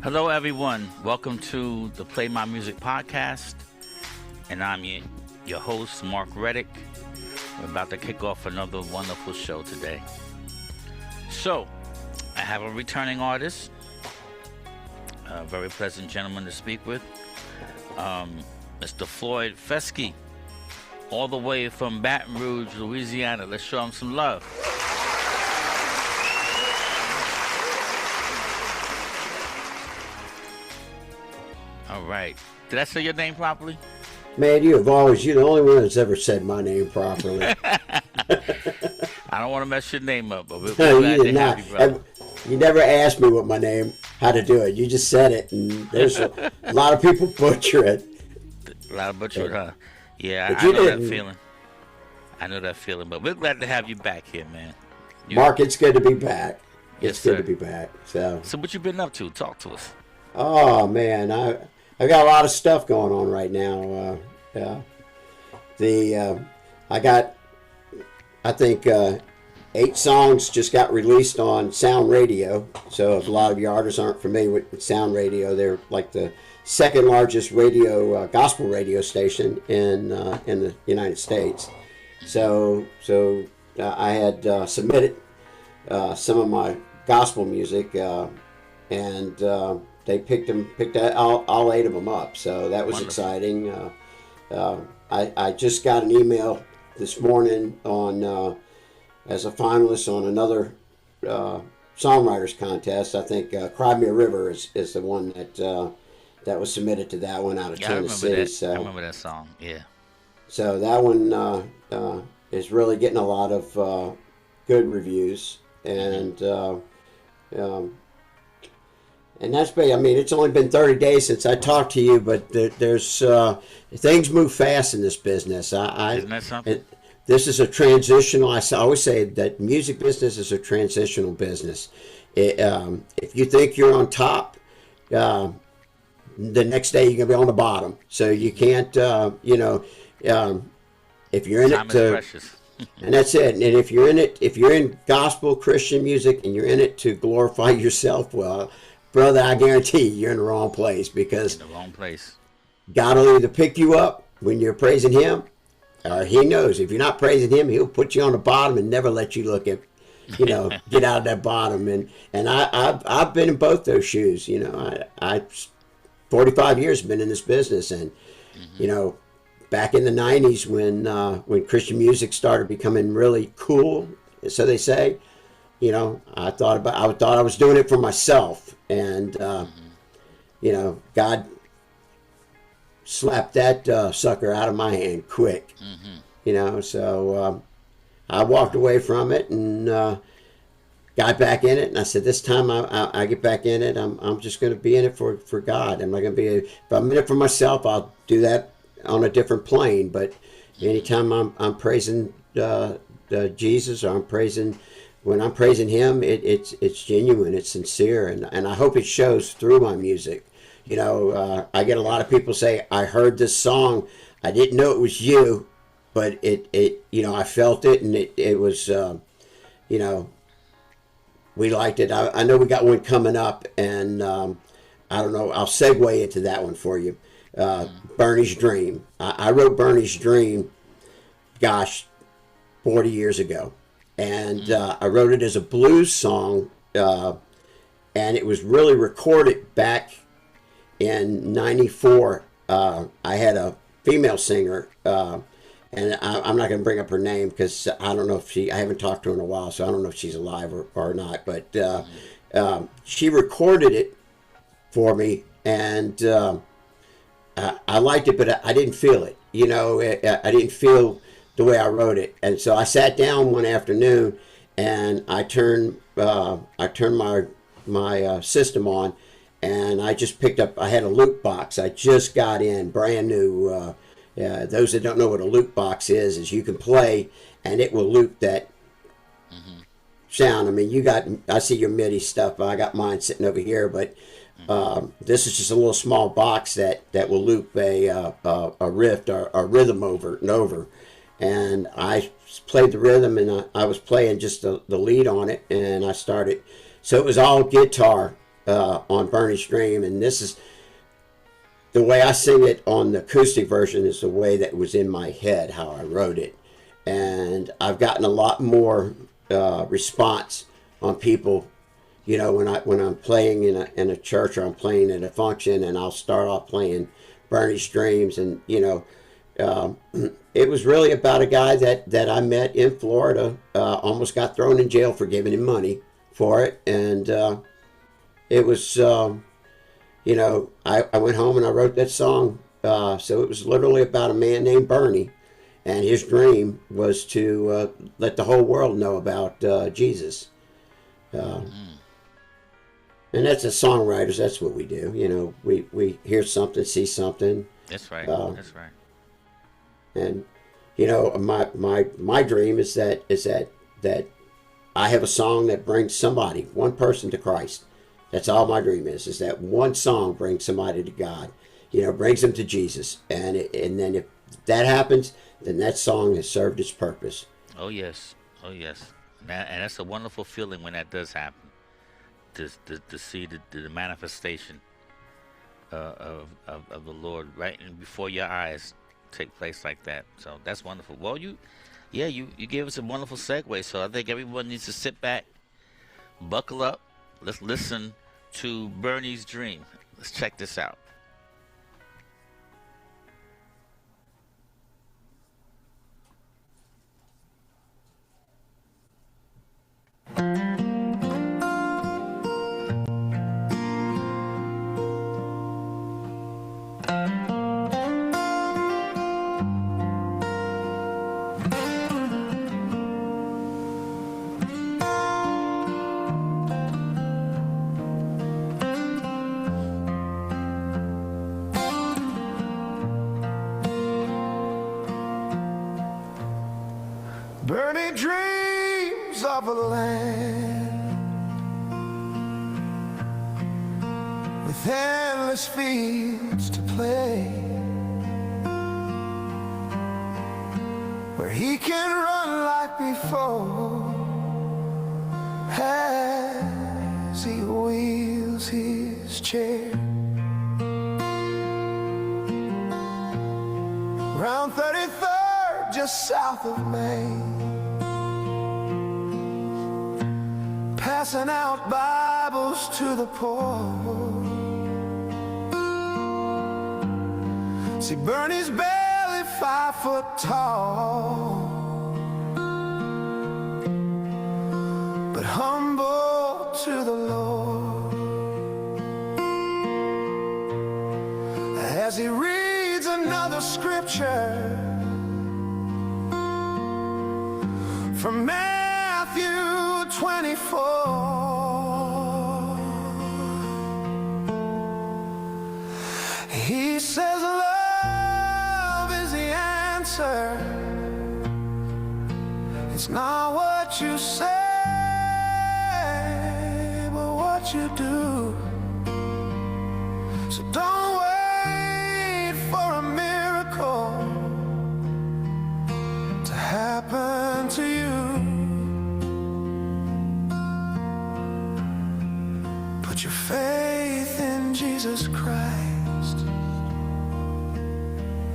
Hello, everyone. Welcome to the Play My Music podcast, and I'm your host, Mark Reddick. We're about to kick off another wonderful show today. So, I have a returning artist, a very pleasant gentleman to speak with, Mr. Floyd W, all the way from Baton Rouge, Louisiana. Let's show him some love. All right. Did I say your name properly? Man, you're the only one that's ever said my name properly. I don't want to mess your name up, but we're No, glad you to did have not. you, brother. You never asked me what my name, how to do it. You just said it, and there's a lot of people butcher it. A lot of butchered, huh? Yeah, But I you know that didn't. feeling. I know that feeling, but we're glad to have you back here, man. Mark, it's good to be back. Yes, It's good sir. to be back. So what you been up to? Talk to us. oh man, I got a lot of stuff going on right now. I think 8 songs just got released on Sound Radio. So if a lot of your artists aren't familiar with Sound Radio, they're like the second largest radio gospel radio station in the United States. So I had submitted some of my gospel music, and they picked all 8 of them up. So that was Wonderful. exciting. I just got an email this morning on as a finalist on another songwriters contest. I think Cry Me a River is the one that was submitted to that one out of Yeah, I remember Tennessee. that. So I remember that song. Yeah. so that one is really getting a lot of good reviews, and that's I mean, it's only been 30 days since I talked to you, but there's things move fast in this business. Isn't that something? This is a transitional. I always say that music business is a transitional business. If you think you're on top, the next day you're gonna be on the bottom. So you can't, if you're in Time it is to, precious. and that's it. And if you're in gospel Christian music and you're in it to glorify yourself, well, brother, I guarantee you're in the wrong place, because In the wrong place. God will either pick you up when you're praising Him, or He knows if you're not praising Him, He'll put you on the bottom and never let you look at, get out of that bottom. And I've been in both those shoes. I 45 years been in this business, and back in the 90s when Christian music started becoming really cool, so they say, I thought I was doing it for myself, and God slapped that sucker out of my hand quick. So I walked away from it and got back in it, and I said, this time I get back in it, I'm just going to be in it for God. I'm not going to if I'm in it for myself, I'll do that on a different plane. But anytime I'm praising Jesus, or when I'm praising Him, it's genuine, it's sincere, and I hope it shows through my music. I get a lot of people say, I heard this song, I didn't know it was you, but I felt it, and it was, we liked it. I know we got one coming up, and I don't know, I'll segue into that one for you. Bernie's Dream. I wrote Bernie's Dream, 40 years ago. And I wrote it as a blues song, and it was really recorded back in '94. I had a female singer, and I'm not going to bring up her name because I don't know if I haven't talked to her in a while, so I don't know if she's alive or not. But she recorded it for me, and I liked it, but I didn't feel it. I didn't feel the way I wrote it, and so I sat down one afternoon and I turned my system on, and I just picked up. I had a loop box. I just got in, brand new. Those that don't know what a loop box is you can play and it will loop that sound. I mean, I see your MIDI stuff. I got mine sitting over here, but this is just a little small box that will loop a riff or a rhythm over and over. And I played the rhythm, and I was playing just the lead on it, and I started. So it was all guitar on Bernie's Dream, and this is the way I sing it on the acoustic version is the way that was in my head, how I wrote it. And I've gotten a lot more response on people, you know, when I'm playing in a church or I'm playing at a function, and I'll start off playing Bernie's Dreams, and you know, it was really about a guy that I met in Florida, almost got thrown in jail for giving him money for it, and it was, you know, I went home and I wrote that song. So it was literally about a man named Bernie, and his dream was to let the whole world know about Jesus. And that's as songwriters, that's what we do. You know, we hear something, see something. That's right. That's right. And you know, my dream is that I have a song that brings somebody, one person to Christ. That's all my dream is that one song brings somebody to God, you know, brings them to Jesus. And then if that happens, then that song has served its purpose. Oh, yes. Oh, yes. And that's a wonderful feeling when that does happen, to see the manifestation of the Lord right before your eyes take place like that. So that's wonderful. Well, you gave us a wonderful segue. So I think everyone needs to sit back, buckle up. Let's listen to Bernie's Dream. Let's check this out. Bernie dreams of a land with endless fields to play, where he can run like before as he wheels his chair. Round 33rd, just south of Maine, passing out Bibles to the poor. See, Bernie's barely 5 foot tall, but humble to the Lord. As he reads another scripture from Matthew 24, he says love is the answer. It's not what you say, but what you do. So don't wait for a miracle to happen to you. Put your faith in Jesus Christ,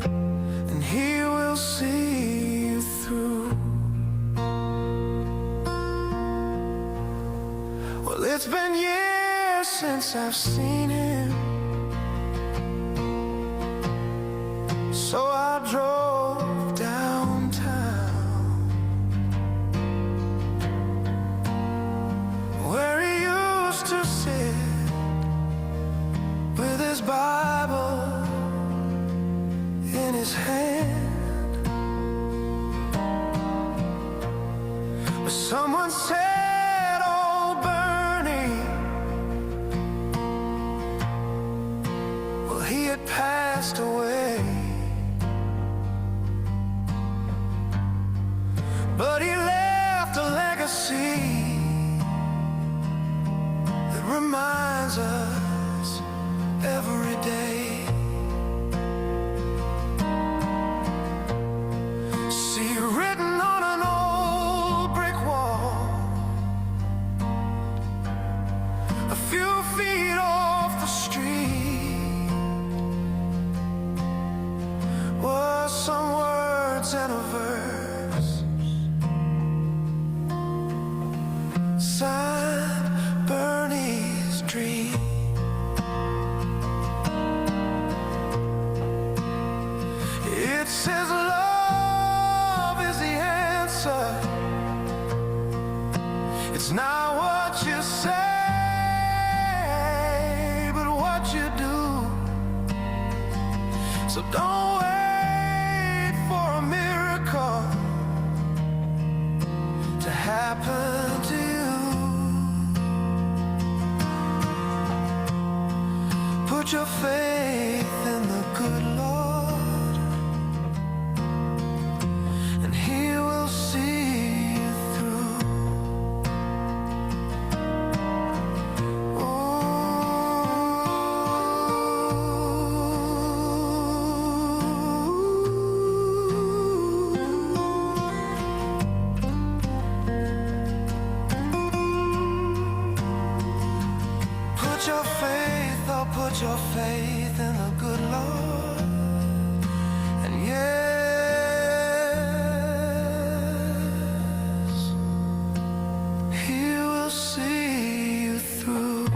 and he will see you through. Well, it's been years since I've seen him, so I drove downtown, where he used to sit with his Bible in his hand. But someone said, "Oh, Bernie," well, he had passed away. But he left a legacy that reminds us every day. See, written on an old brick wall So don't wait for a miracle to happen to you. Put your faith in the good Lord, and He will see you through. Put your faith in the good Lord, and yes, He will see you through.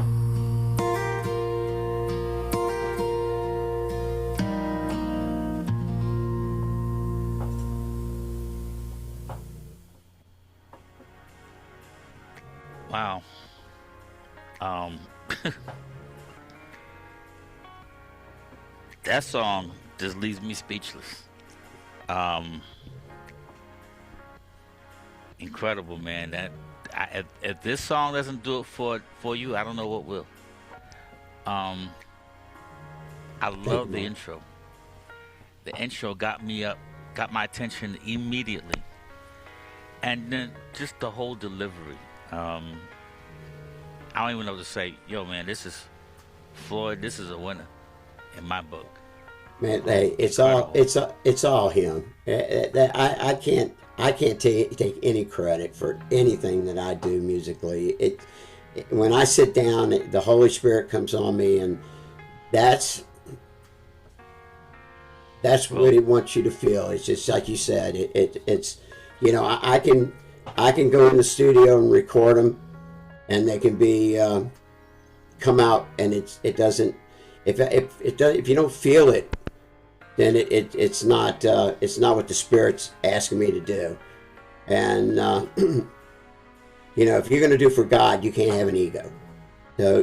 Wow. That song just leaves me speechless. Incredible, man. If this song doesn't do it for you, I don't know what will. I love the intro. The intro got me up, got my attention immediately, and then just the whole delivery. I don't even know what to say. Yo, man, this is Floyd. This is a winner in my book. Man, hey, it's all him. I can't take any credit for anything that I do musically. When I sit down, the Holy Spirit comes on me, and that's what He wants you to feel. It's just like you said. It's I can go in the studio and record them, and they can be come out, and it doesn't. If you don't feel it, then it's not what the Spirit's asking me to do. And if you're going to do for God, you can't have an ego.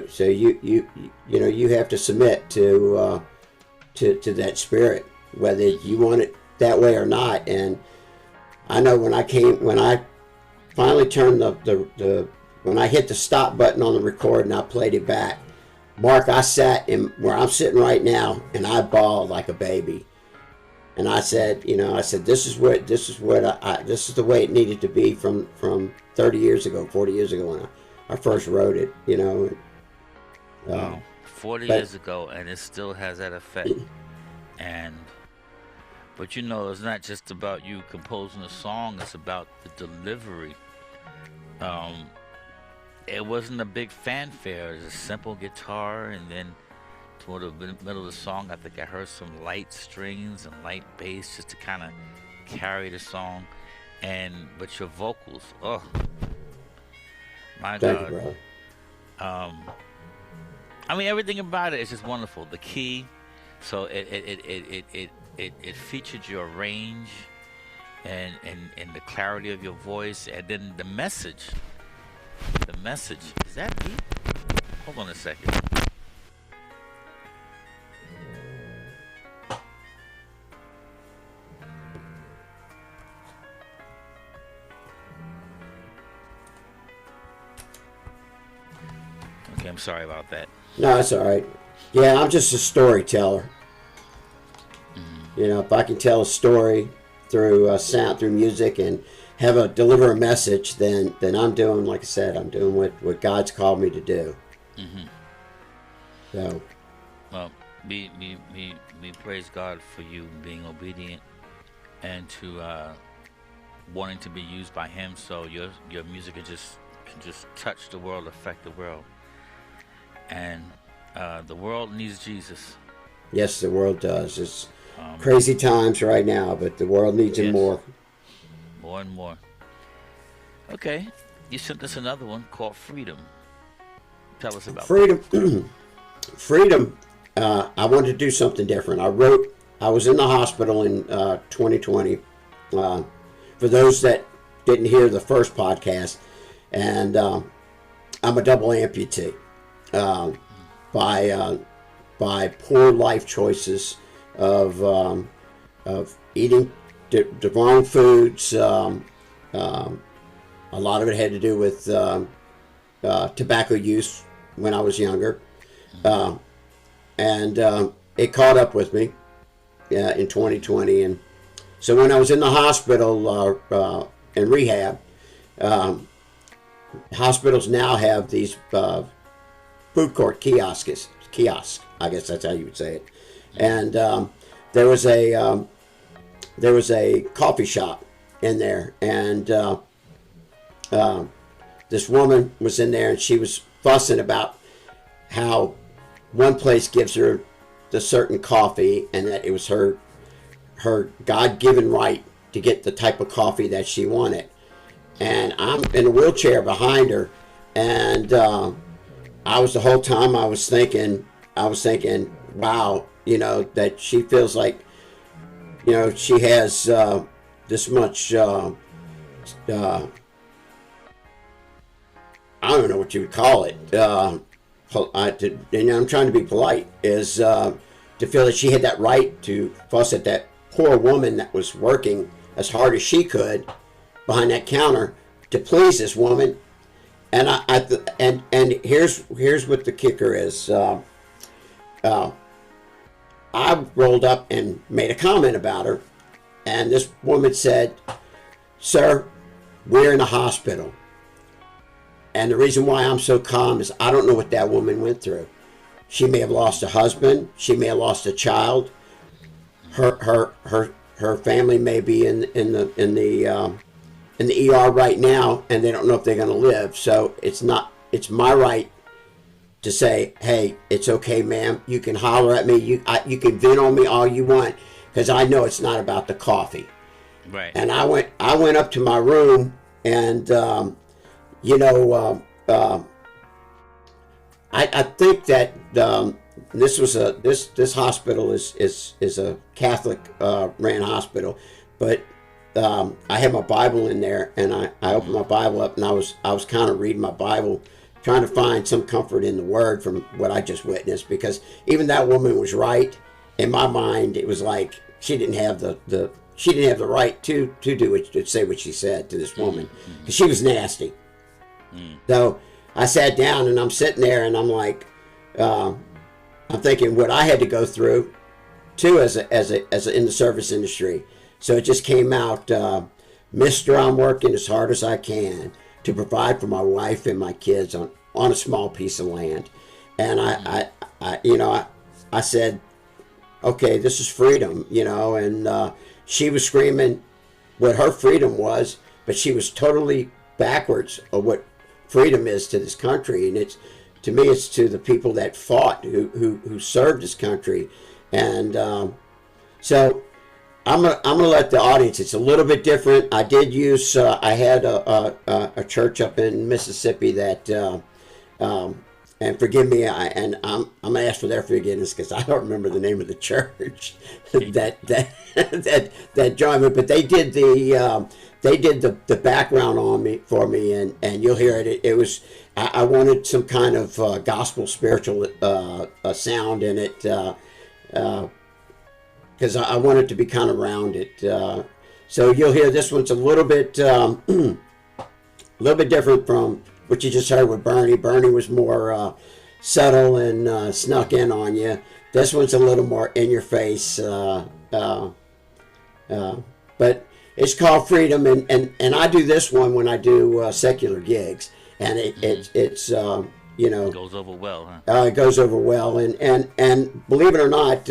So you have to submit to that Spirit, whether you want it that way or not. And I know when I finally turned when I hit the stop button on the record and I played it back, Mark, I sat in where I'm sitting right now, and I bawled like a baby. And I said, this is the way it needed to be from 30 years ago, 40 years ago when I first wrote it, Wow, 40 years ago, and it still has that effect. But it's not just about you composing a song; it's about the delivery. It wasn't a big fanfare. It was a simple guitar, and then toward the middle of the song, I think I heard some light strings and light bass just to kind of carry the song. But your vocals, oh my Thank God! you, brother. Everything about it is just wonderful. The key, so it featured your range and the clarity of your voice, and then the message. The message, is that deep? Hold on a second. Okay, I'm sorry about that. No, it's all right. Yeah, I'm just a storyteller. If I can tell a story through sound, through music, and deliver a message, then I'm doing, like I said, I'm doing what God's called me to do. So, well, we praise God for you being obedient and to wanting to be used by Him, so your music can just touch the world, affect the world, and the world needs Jesus. Yes, the world does. It's crazy times right now, but the world needs Him more. More and more. Okay, you sent us another one called Freedom. Tell us about Freedom. Freedom. I wanted to do something different. I was in the hospital in 2020. For those that didn't hear the first podcast, and I'm a double amputee by poor life choices of eating the wrong foods. A lot of it had to do with tobacco use when I was younger, and it caught up with me in 2020. And so when I was in the hospital in rehab, hospitals now have these food court kiosks. I guess that's how you would say it. And there was a coffee shop in there, and this woman was in there, and she was fussing about how one place gives her the certain coffee, and that it was her God-given right to get the type of coffee that she wanted. And I'm in a wheelchair behind her, and the whole time I was thinking, wow, that she feels like, she has this much, I don't know what you would call it. And I'm trying to be polite, is to feel that she had that right to fuss at that poor woman that was working as hard as she could behind that counter to please this woman. And and here's what the kicker is. I rolled up and made a comment about her, and this woman said, "Sir, we're in a hospital. And the reason why I'm so calm is I don't know what that woman went through. She may have lost a husband. She may have lost a child. Her family may be in the ER right now, and they don't know if they're going to live. So it's my right to say, hey, it's okay, ma'am. You can holler at me. You can vent on me all you want, because I know it's not about the coffee." Right. And I went up to my room, and I think that this hospital is a Catholic ran hospital, but I had my Bible in there, and I opened my Bible up, and I was kind of reading my Bible, trying to find some comfort in the Word from what I just witnessed, because even that woman was right. In my mind, it was like she didn't have the right to say what she said to this woman, because she was nasty. So I sat down, and I'm sitting there, and I'm like, I'm thinking what I had to go through too as in the service industry. So it just came out, Mister, I'm working as hard as I can to provide for my wife and my kids on a small piece of land. And I said, okay, this is freedom, and she was screaming what her freedom was, but she was totally backwards of what freedom is to this country. And to me, it's to the people that fought, who served this country. And so I'm gonna let the audience. It's a little bit different. I did use. I had a church up in Mississippi that, and forgive me. I'm gonna ask for their forgiveness, because I don't remember the name of the church that joined me. But they did the background on me for me, and you'll hear it. It was. I wanted some kind of gospel spiritual sound in it. Because I want it to be kind of rounded. So you'll hear this one's a little bit different from what you just heard with Bernie. Bernie was more subtle and snuck in on you. This one's a little more in your face. But it's called Freedom, and I do this one when I do secular gigs, and it's It goes over well, huh? It goes over well, and believe it or not.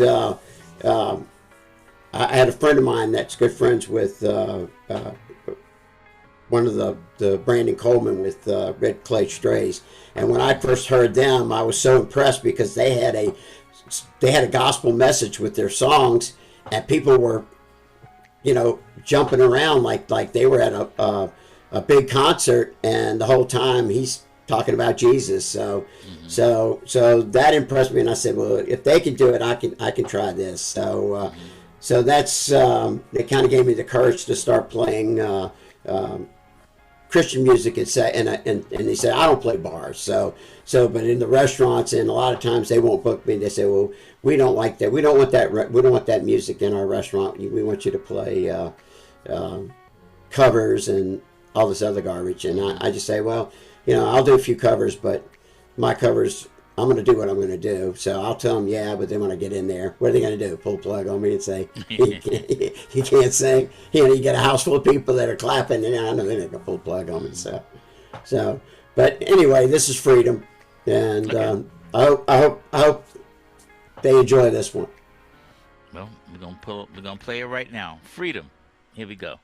I had a friend of mine that's good friends with one of the Brandon Coleman with Red Clay Strays, and when I first heard them, I was so impressed, because they had a gospel message with their songs, and people were, jumping around like they were at a big concert, and the whole time he's talking about Jesus. So that impressed me, and I said, well, if they can do it, I can try this. So that's it. Kind of gave me the courage to start playing Christian music and say, and they say I don't play bars, but in the restaurants, and a lot of times they won't book me. They say, well, we don't like that. We don't want that music in our restaurant. We want you to play covers and all this other garbage. And I just say, well, I'll do a few covers, but my covers, I'm going to do what I'm going to do. So I'll tell them, yeah, but then when I get in there, what are they going to do? Pull plug on me and say, he can't sing. You get a house full of people that are clapping, and I know they're not going to pull plug on me. So, but anyway, this is Freedom, and okay. I hope they enjoy this one. Well, we're gonna play it right now. Freedom. Here we go.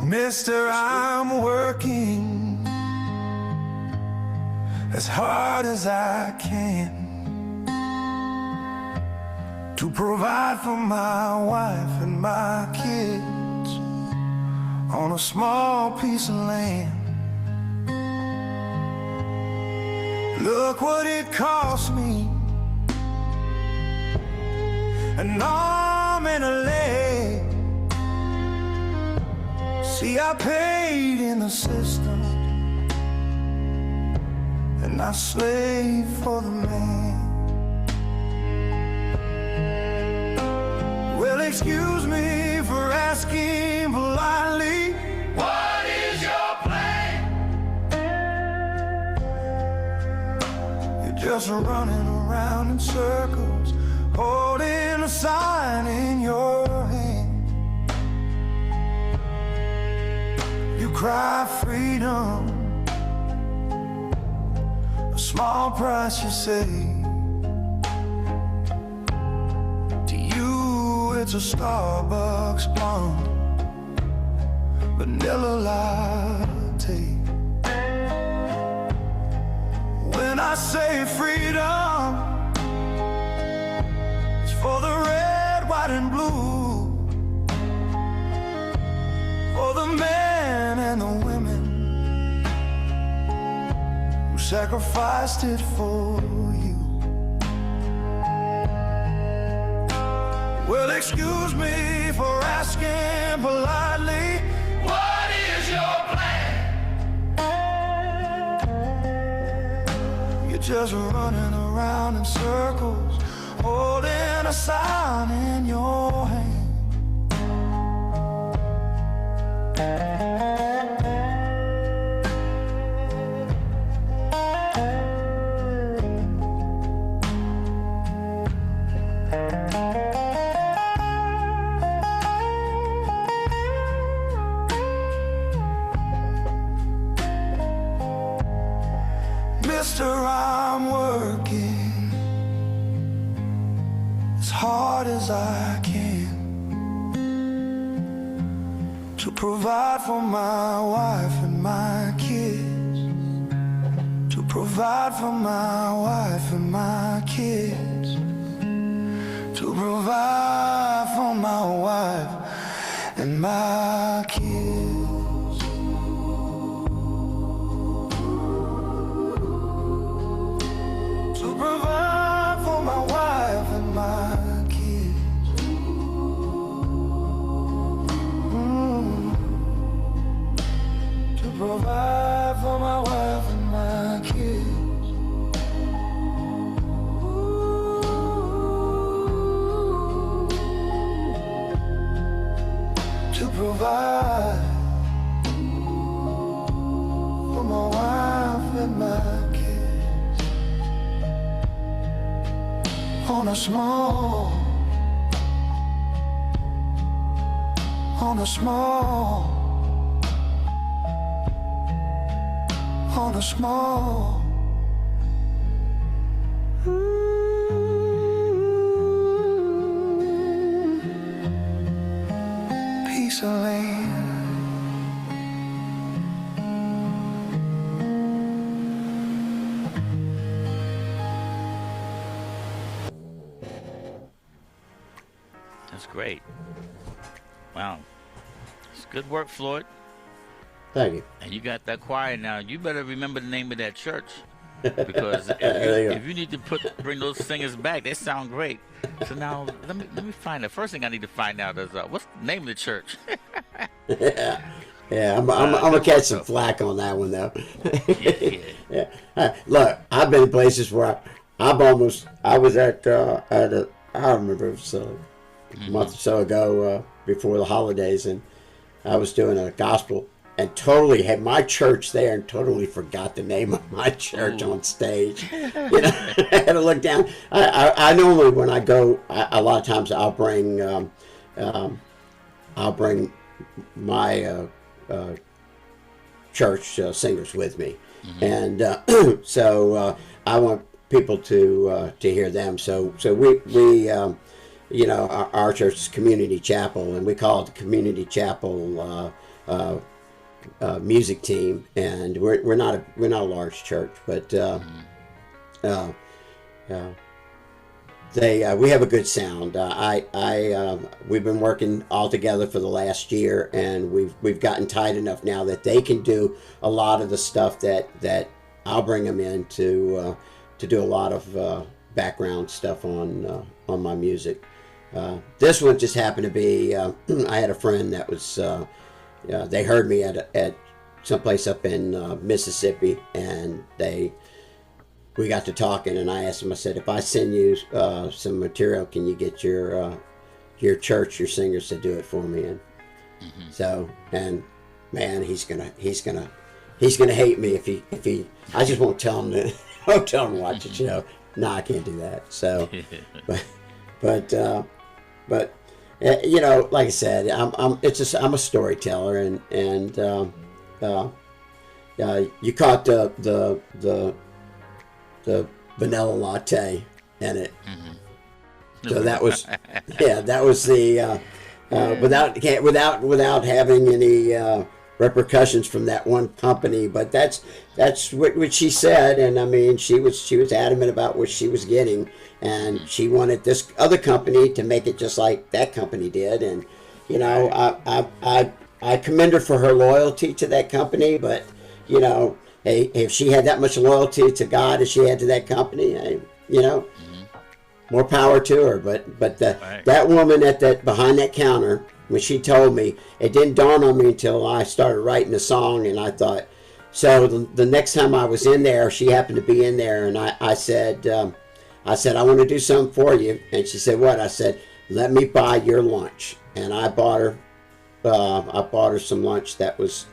Mister, I'm working as hard as I can to provide for my wife and my kids on a small piece of land. Look what it cost me, an arm and a leg. See, I paid in the system, and I slaved for the man. Well, excuse me for asking politely, what is your plan? You're just running around in circles, holding a sign in your hand. You cry freedom, a small price you say. To you it's a Starbucks blonde vanilla latte. When I say freedom, it's for the red, white and blue, for the men and the women who sacrificed it for you. Well, excuse me for asking politely, what is your plan? You're just running around in circles, holding a sign in your hand. Mister, I'm working as hard as I can to provide for my wife and my kids, to provide for my wife and my kids, to provide for my wife and my kids. To provide for my wife and my kids. To provide for my wife and my kids. To provide for my wife and my kids. On a small, on a small, on a small piece of land. That's great. Wow. It's good work, Floyd. Thank you. And you got that choir now. You better remember the name of that church. Because There you go. if you need to bring those singers back, they sound great. So now let me find out. First thing I need to find out is what's the name of the church? Yeah, I'm gonna catch some flack on that one though. Yeah. Look, I've been in places where I was at I don't remember, it was a month or so ago before the holidays, and I was doing a gospel and totally had my church there and totally forgot the name of my church on stage. I had to look down. I normally, when I go, a lot of times I'll bring my church singers with me, and so I want people to hear them. So we our church is Community Chapel, and we call it the Community Chapel music team, and we're not a large church, but we have a good sound. We've been working all together for the last year, and we've gotten tight enough now that they can do a lot of the stuff that I'll bring them in to do a lot of background stuff on my music. This one just happened to be. I had a friend that was. They heard me at someplace up in Mississippi, and we got to talking, and I asked him. I said, if I send you some material, can you get your church, your singers to do it for me? And so, and man, he's gonna hate me if he. I just won't tell him to. Won't tell him to watch the show. No, I can't do that. So, but like I said, I'm a storyteller, and you caught the vanilla latte in it. So that was the without having any repercussions from that one company. But that's what she said, and I mean she was adamant about what she was getting, and she wanted this other company to make it just like that company did. And I commend her for her loyalty to that company, but if she had that much loyalty to God as she had to that company, more power to her. But that woman behind that counter, when she told me, it didn't dawn on me until I started writing the song, and I thought, so the next time I was in there, she happened to be in there, and I said, I want to do something for you. And she said, what? I said, let me buy your lunch. And I bought her some lunch that was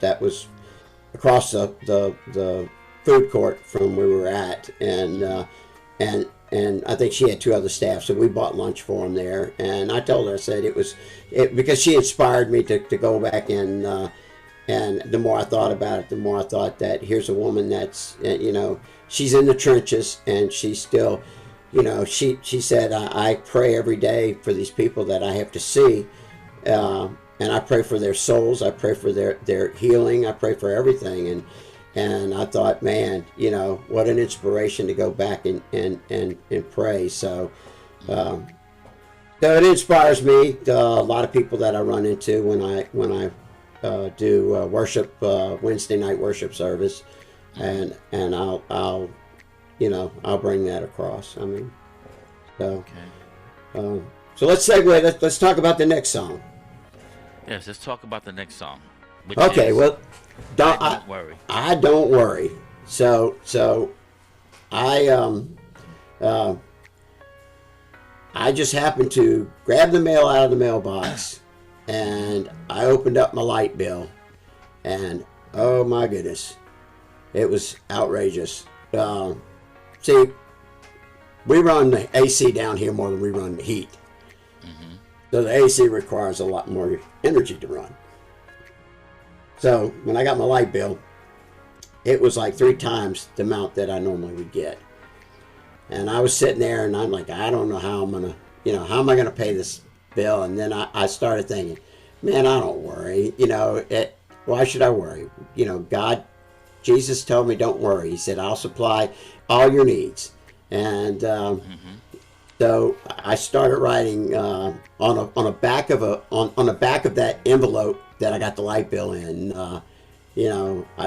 across the food court from where we were at, and I think she had two other staff, so we bought lunch for them there. And I told her, I said because she inspired me to go back and the more I thought about it, the more I thought that here's a woman that's she's in the trenches, and she's still she said, I pray every day for these people that I have to see, and I pray for their souls, I pray for their healing, I pray for everything. And I thought, man, what an inspiration to go back and pray. So it inspires me. A lot of people that I run into when I do worship, Wednesday night worship service, and I'll bring that across. I mean, so let's segue. Let's talk about the next song. Yes, let's talk about the next song. Okay, well, don't worry. I don't worry. So I just happened to grab the mail out of the mailbox, and I opened up my light bill, and oh my goodness, it was outrageous. See, we run the AC down here more than we run the heat. So the AC requires a lot more energy to run. So when I got my light bill, it was like 3 times the amount that I normally would get. And I was sitting there, and I'm like, I don't know how I'm gonna, how am I gonna pay this bill? And then I started thinking, man, I don't worry. Why should I worry? God, Jesus told me don't worry. He said, I'll supply all your needs. And So I started writing on the back of that envelope that I got the light bill in. I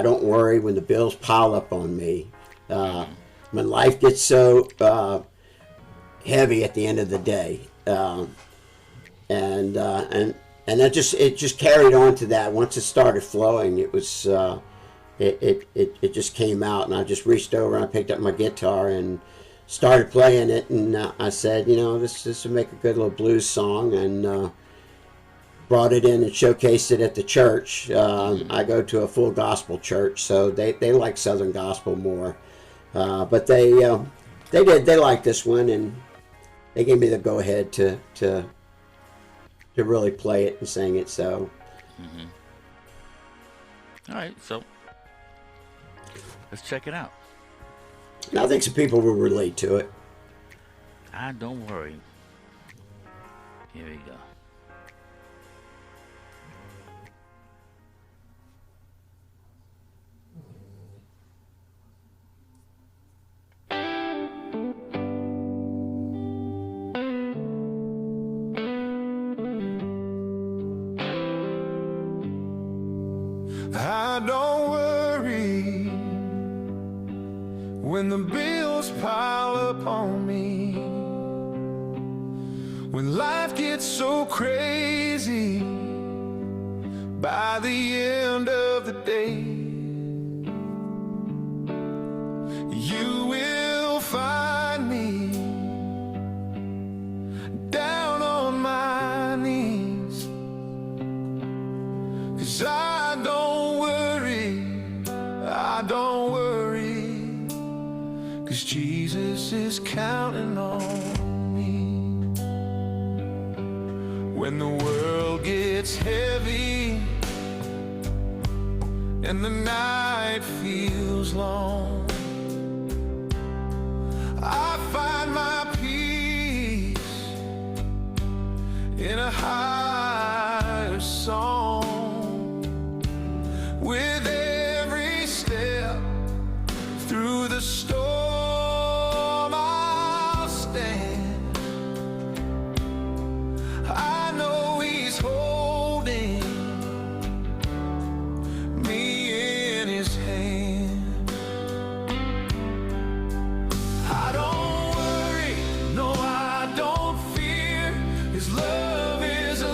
don't worry when the bills pile up on me. When life gets so heavy at the end of the day, and it just carried on to that. Once it started flowing, it was it just came out, and I just reached over and I picked up my guitar and started playing it, and I said, this would make a good little blues song, and brought it in and showcased it at the church. I go to a full gospel church, so they like Southern gospel more, but they liked this one, and they gave me the go ahead to really play it and sing it. So, all right, so let's check it out. And I think some people will relate to it. Don't worry. Here we go. I don't worry when the bills pile up on me, when life gets so crazy by the end of the day. You will find me down on my knees, 'cause I don't worry, 'cause Jesus is counting on me. When the world gets heavy and the night feels long, I find my peace in a higher song. With every step through the storm, I'll stand. I know He's holding me in His hand. I don't worry, no, I don't fear. His love is a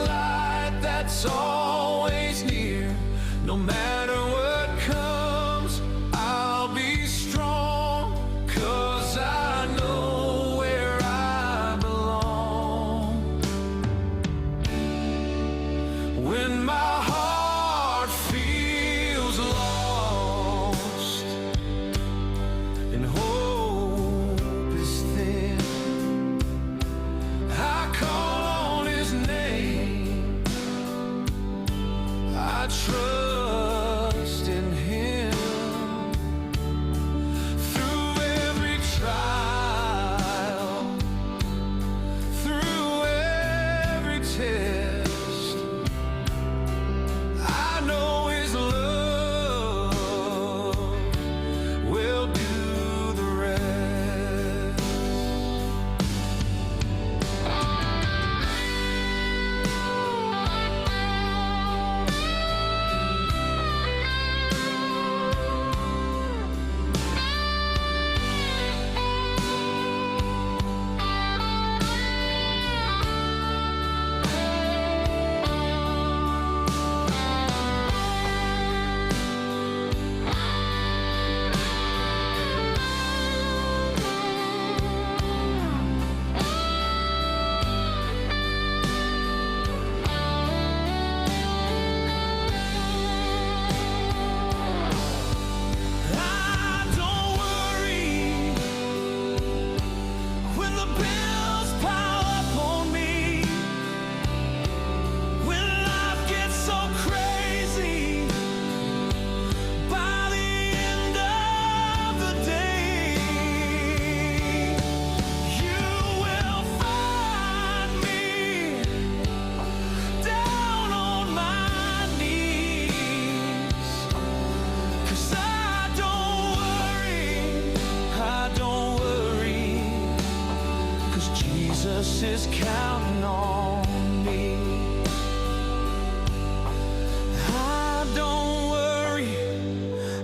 Jesus is counting on me.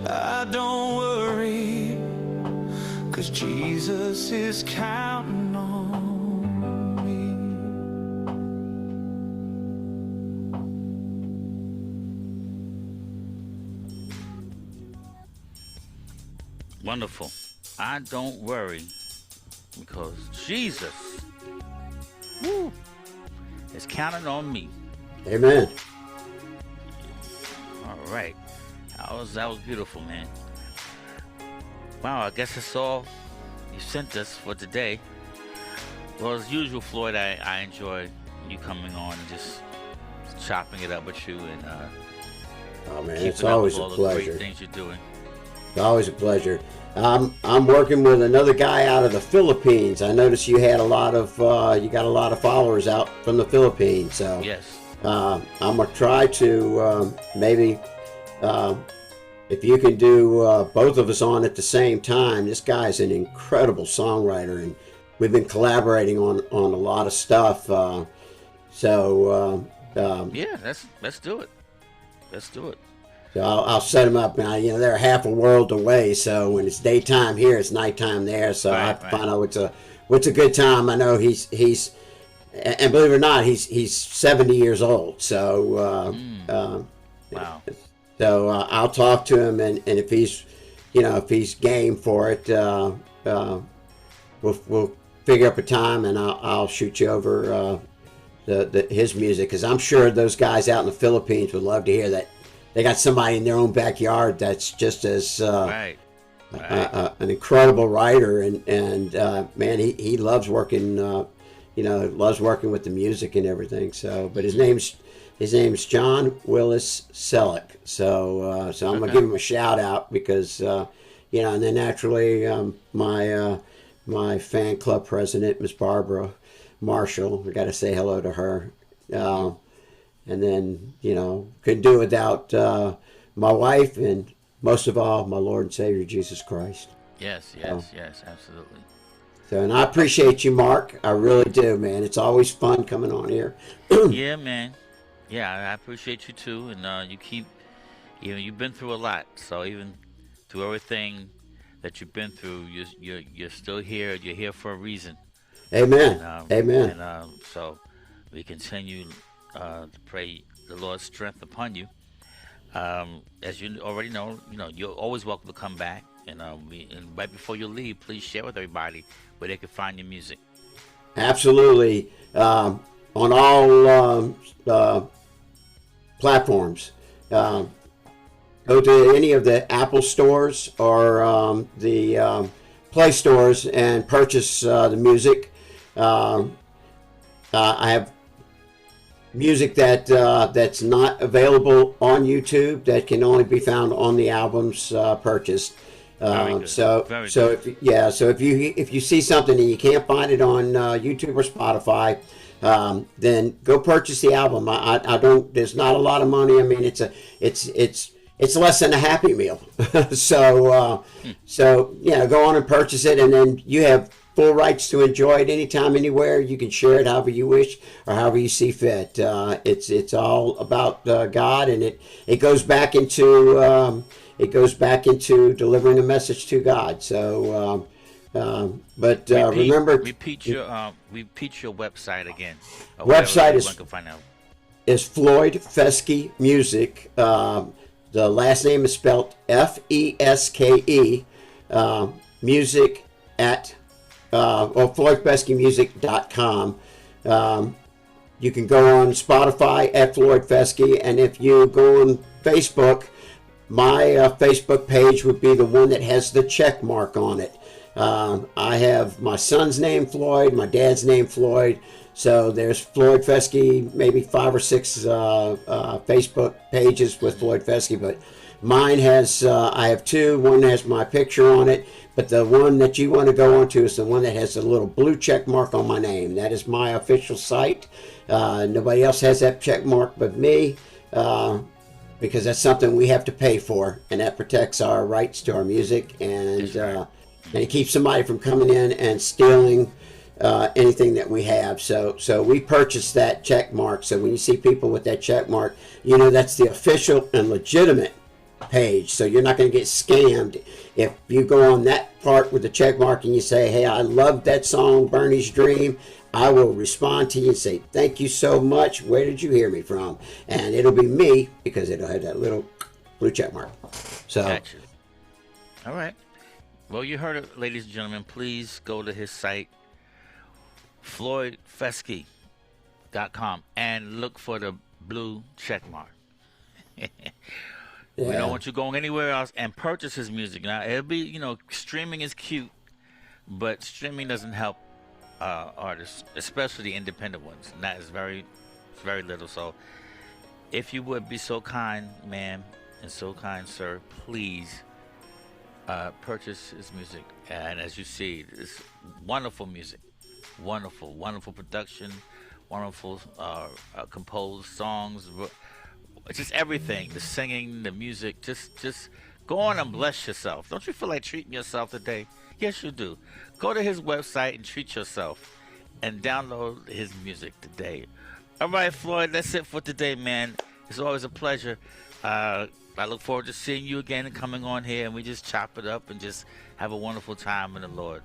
I don't worry, 'cause Jesus is counting on me. Wonderful. I don't worry, because Jesus, woo, is counting on me. Amen. All right. That was beautiful, man. Wow, I guess that's all you sent us for today. Well, as usual, Floyd, I enjoy you coming on and just chopping it up with you and Oh man, keeping it's up always with a all the pleasure. great things you're doing. It's always a pleasure. I'm working with another guy out of the Philippines. I noticed you had you got a lot of followers out from the Philippines. So Yes. I'm gonna try to maybe if you can do both of us on at the same time. This guy's an incredible songwriter, and we've been collaborating on a lot of stuff. Yeah, let's do it. Let's do it. So I'll set him up. Now, they're half a world away, so when it's daytime here, it's nighttime there. So I have to find out what's a good time. I know he's and believe it or not, he's 70 years old. So Wow. so I'll talk to him, and if he's game for it, we'll figure up a time, and I'll shoot you over his music, because I'm sure those guys out in the Philippines would love to hear that. They got somebody in their own backyard that's just as Right. an incredible writer, and man, he loves working. Loves working with the music and everything. So, but his name's John Willis Selleck. So I'm gonna give him a shout out, because and then naturally my fan club president, Miss Barbara Marshall. We got to say hello to her. And then, couldn't do it without my wife, and most of all, my Lord and Savior, Jesus Christ. Yes, absolutely. So, and I appreciate you, Mark. I really do, man. It's always fun coming on here. Yeah, man. Yeah, I appreciate you too, and you've been through a lot. So even through everything that you've been through, you're still here. You're here for a reason. Amen. Amen. And so we continue to pray the Lord's strength upon you. As you already know, you're always welcome to come back. And right before you leave, please share with everybody where they can find your music. Absolutely. On all platforms. Go to any of the Apple stores or the Play stores and purchase the music. I have music that's not available on YouTube, that can only be found on the albums purchased. If you see something and you can't find it on YouTube or Spotify, then go purchase the album. I don't. There's not a lot of money. I mean, it's less than a Happy Meal. Go on and purchase it, and then you have full rights to enjoy it anytime, anywhere. You can share it however you wish or however you see fit. It's all about God, and it goes back into delivering a message to God. So, remember, repeat your website again. Website is Floyd Feske Music. The last name is spelled Feske. Music at FloydFeskeMusic.com. You can go on Spotify at Floyd Feske, and if you go on Facebook, my Facebook page would be the one that has the check mark on it. I have my son's name, Floyd, my dad's name, Floyd. So there's Floyd Feske, maybe 5 or 6 Facebook pages with Floyd Feske, but mine has, I have 2. One has my picture on it, but the one that you want to go onto is the one that has a little blue check mark on my name. That is my official site. Nobody else has that check mark but me, because that's something we have to pay for, and that protects our rights to our music, and it keeps somebody from coming in and stealing anything that we have. So we purchased that check mark. So when you see people with that check mark, you know that's the official and legitimate page. So you're not going to get scammed if you go on that part with the check mark and you say, hey, I love that song, Bernie's Dream. I will respond to you and say, thank you so much. Where did you hear me from? And it'll be me because it'll have that little blue check mark. So, Gotcha. All right. Well, you heard it, ladies and gentlemen. Please go to his site, floydfesky.com, and look for the blue check mark. We don't want you going anywhere else, and purchase his music. Now, it'll be, streaming is cute, but streaming doesn't help artists, especially the independent ones. And that is very little. So if you would be so kind, ma'am, and so kind, sir, please purchase his music. And as you see, it's wonderful music, wonderful production, wonderful composed songs, just everything, the singing, the music. Just go on and bless yourself. Don't you feel like treating yourself today? Yes, you do. Go to his website and treat yourself and download his music today. All right, Floyd, that's it for today, man. It's always a pleasure. I look forward to seeing you again and coming on here, and we just chop it up and just have a wonderful time in the Lord.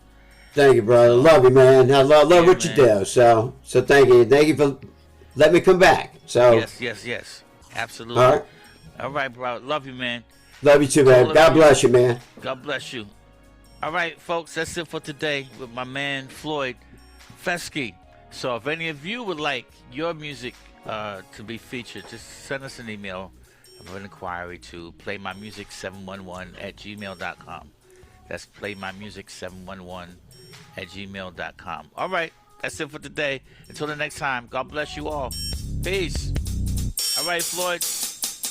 Thank you, brother. Love you, man. I love what you do. So thank you. Thank you for letting me come back. So Yes. Absolutely. All right, bro. Love you, man. Love you too, man. God bless you, man. God bless you. All right, folks, that's it for today with my man Floyd Fesky. So if any of you would like your music to be featured, just send us an email of an inquiry to playmymusic711@gmail.com. That's playmymusic711@gmail.com. All right, that's it for today. Until the next time, God bless you all. Peace. All right, Floyd.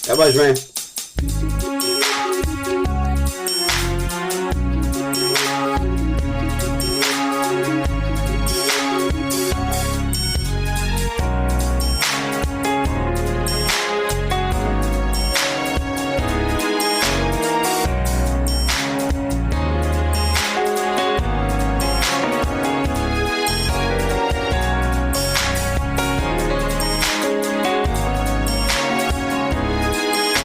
God bless, man.